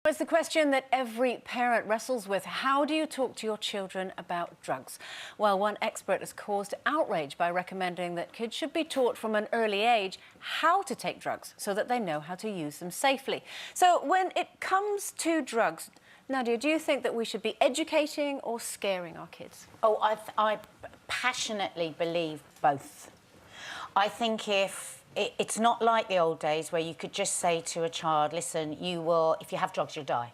It's the question that every parent wrestles with. How do you talk to your children about drugs? Well, one expert has caused outrage by recommending that kids should be taught from an early age how to take drugs so that they know how to use them safely. So when it comes to drugs, Nadia, do you think that we should be educating or scaring our kids? Oh, I passionately believe both. I think it's not like the old days where you could just say to a child, listen, if you have drugs, you'll die.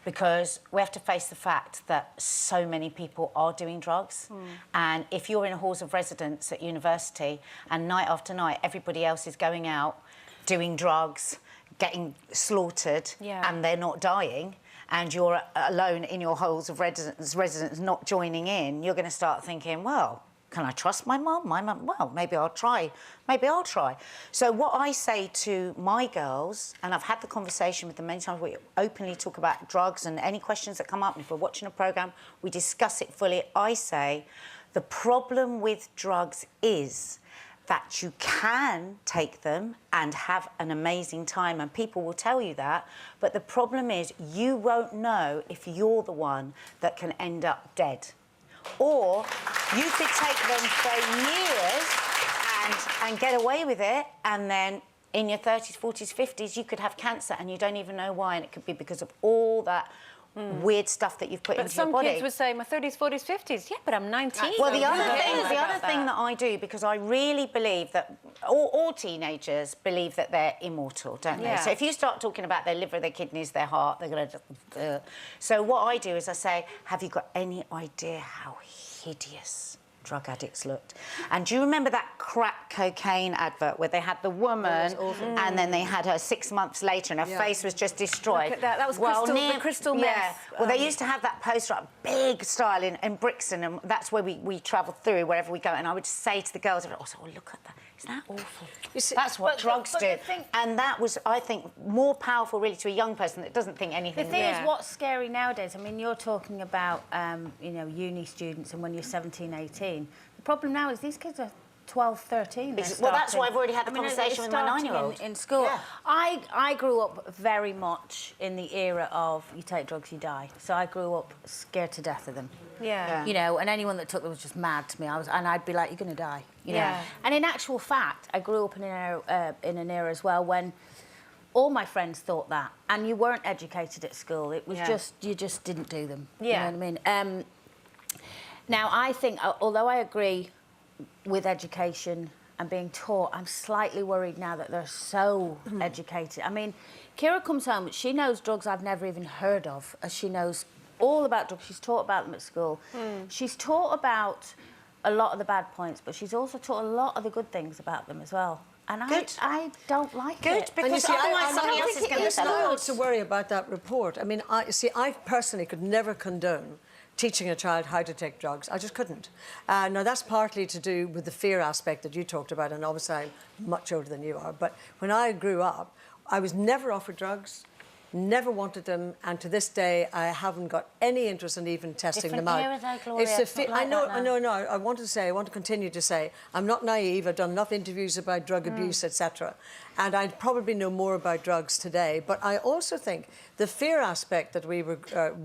Because we have to face the fact that so many people are doing drugs. And if you're in a halls of residence at university and night after night, everybody else is going out, doing drugs, getting slaughtered, and they're not dying, and you're alone in your halls of residence not joining in, you're going to start thinking, well, can I trust my mum? Well, maybe I'll try. Maybe I'll try. So what I say to my girls, and I've had the conversation with them many times, we openly talk about drugs and any questions that come up, and if we're watching a programme, we discuss it fully. I say the problem with drugs is that you can take them and have an amazing time, and people will tell you that, but the problem is you won't know if you're the one that can end up dead. Or you could take them for years and get away with it, and then in your 30s, 40s, 50s, you could have cancer and you don't even know why, and it could be because of all that weird stuff that you've put into your body. But some kids would say, my 30s, 40s, 50s. Yeah, but I'm 19. Well, the other thing that I do, because I really believe that all teenagers believe that they're immortal, don't they? So if you start talking about their liver, their kidneys, their heart, they're going to... So what I do is I say, have you got any idea how hideous drug addicts looked? And do you remember that crack cocaine advert where they had the woman and then they had her 6 months later and her face was just destroyed? Look at that. That was the crystal meth. Yeah. Well, they used to have that poster up, big style in Brixton, and that's where we travelled through wherever we go. And I would say to the girls, oh, look at that. Isn't that awful? You see, that's what drugs do. And that was, I think, more powerful, really, to a young person that doesn't think anything. The thing is, what's scary nowadays, I mean, you're talking about, you know, uni students and when you're 17, 18. The problem now is these kids are 12, 13. Well, that's why I've already had the conversation with my 9-year-old. In school. Yeah. I grew up very much in the era of you take drugs, you die. So I grew up scared to death of them. You know, and anyone that took them was just mad to me. And I'd be like, you're going to die. You know? And in actual fact, I grew up in an era as well when all my friends thought that, and you weren't educated at school. It was just, you just didn't do them. You know what I mean? Now, I think, although I agree with education and being taught, I'm slightly worried now that they're so educated. I mean, Kira comes home, she knows drugs I've never even heard of, as she knows all about drugs. She's taught about them at school. She's taught about a lot of the bad points, but she's also taught a lot of the good things about them as well. And I don't like it. Because you see, otherwise somebody else is going to tell us. There's no to worry about that report. I mean, I personally could never condone teaching a child how to take drugs. I just couldn't. Now, that's partly to do with the fear aspect that you talked about, and obviously I'm much older than you are, but when I grew up, I was never offered drugs, never wanted them, and to this day, I haven't got any interest in even testing them out. I want to continue to say, I'm not naive, I've done enough interviews about drug abuse, etc., and I probably know more about drugs today, but I also think the fear aspect that we were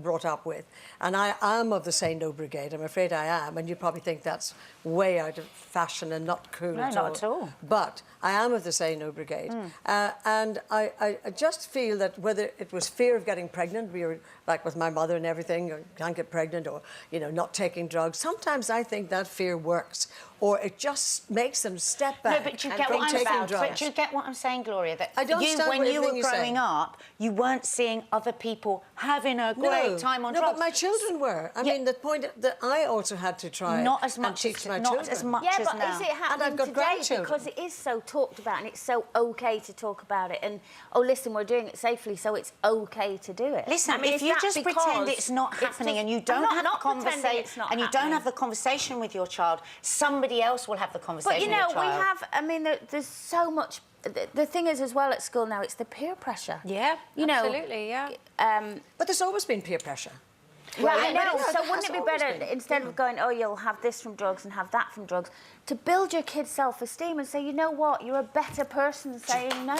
brought up with, and I am of the Say No Brigade, I'm afraid I am, and you probably think that's way out of fashion and not cool at all. Not at all. But I am of the Say No Brigade, and I just feel that whether it was fear of getting pregnant, we were like with my mother and everything, or can't get pregnant, or, you know, not taking drugs, sometimes I think that fear works, or it just makes them step back. No, but you get what I'm saying. But you get what I'm saying, Gloria, that when you were growing up, you weren't seeing other people having a great time on drugs. No, but my children were. I mean, the point that I also had to try not as much and teach my children. Not as much as now. Yeah, but is it happening today? Grandchildren. Because it is so talked about and it's so OK to talk about it. And, oh, listen, we're doing it safely, so it's OK to do it. Listen, I mean, if you just pretend it's not happening and you don't have the conversation and you don't have the conversation with your child, somebody else will have the conversation with your child. But, you know, we have... I mean, there's so much... The thing is, as well, at school now, it's the peer pressure. Yeah, you know, absolutely, yeah. But there's always been peer pressure. Well, I know. So wouldn't it be better, instead of going, oh, you'll have this from drugs and have that from drugs, to build your kids' self-esteem and say, you know what, you're a better person saying no?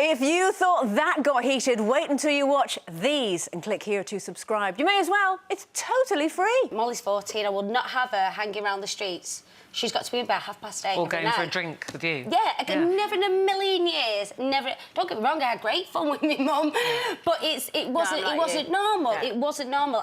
If you thought that got heated, wait until you watch these and click here to subscribe. You may as well. It's totally free. Molly's 14. I will not have her hanging around the streets. She's got to be in bed 8:30. Or going for a drink with you. Yeah, again, never in a million years, never. Don't get me wrong, I had great fun with my mum, but it wasn't normal. Yeah. It wasn't normal.